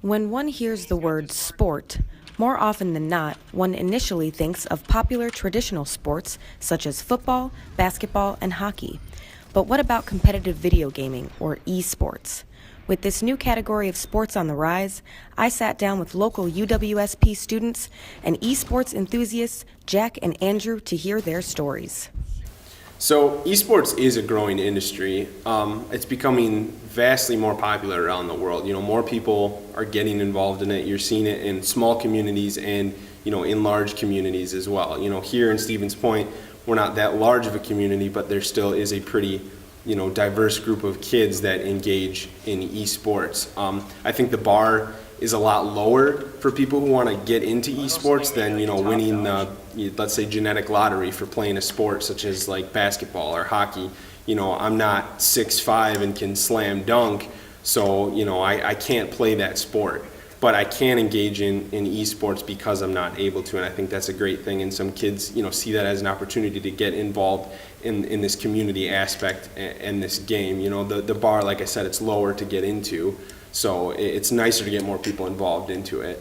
When one hears the word sport, more often than not, one initially thinks of popular traditional sports such as football, basketball, and hockey. But what about competitive video gaming, or esports? With this new category of sports on the rise, I sat down with local UWSP students and esports enthusiasts Jack and Andrew to hear their stories. So esports is a growing industry. It's becoming vastly more popular around the world. More people are getting involved in it. You're seeing it in small communities and, in large communities as well. Here in Stevens Point, we're not that large of a community, but there still is a pretty, diverse group of kids that engage in esports. I think the bar is a lot lower for people who want to get into esports than winning let's say genetic lottery for playing a sport such as like basketball or hockey. I'm not 6'5" and can slam dunk, so I can't play that sport, but I can engage in esports because I'm not able to, and I think that's a great thing. And some kids see that as an opportunity to get involved in this community aspect and this game. The bar, like I said, it's lower to get into. So it's nicer to get more people involved into it.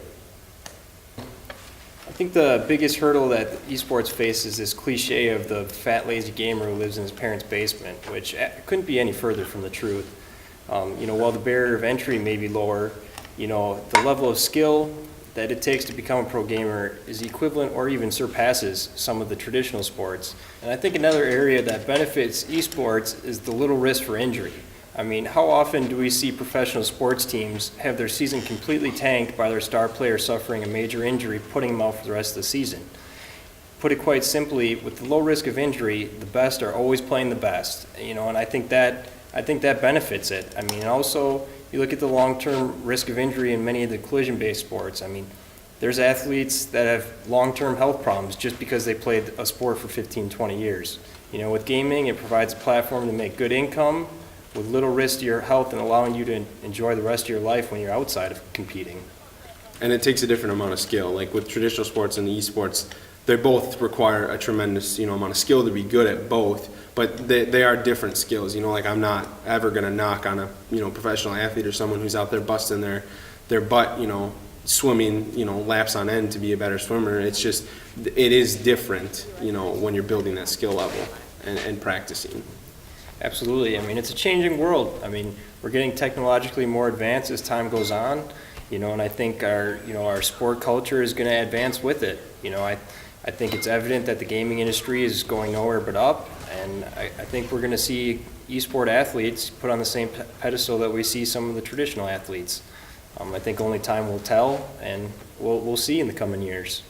I think the biggest hurdle that esports faces is this cliche of the fat, lazy gamer who lives in his parents' basement, which couldn't be any further from the truth. While the barrier of entry may be lower, the level of skill that it takes to become a pro gamer is equivalent or even surpasses some of the traditional sports. And I think another area that benefits esports is the little risk for injury. How often do we see professional sports teams have their season completely tanked by their star player suffering a major injury, putting them out for the rest of the season? Put it quite simply, with the low risk of injury, the best are always playing the best. And I think that benefits it. Also, you look at the long-term risk of injury in many of the collision-based sports. There's athletes that have long-term health problems just because they played a sport for 15, 20 years. With gaming, it provides a platform to make good income with little risk to your health and allowing you to enjoy the rest of your life when you're outside of competing. And it takes a different amount of skill. Like with traditional sports and esports, they both require a tremendous amount of skill to be good at both, but they are different skills. Like I'm not ever going to knock on a professional athlete or someone who's out there busting their butt, swimming laps on end to be a better swimmer. It's just, it is different when you're building that skill level and practicing. Absolutely. It's a changing world. We're getting technologically more advanced as time goes on, and I think our sport culture is going to advance with it. I think it's evident that the gaming industry is going nowhere but up, and I think we're going to see esport athletes put on the same pedestal that we see some of the traditional athletes. I think only time will tell, and we'll see in the coming years.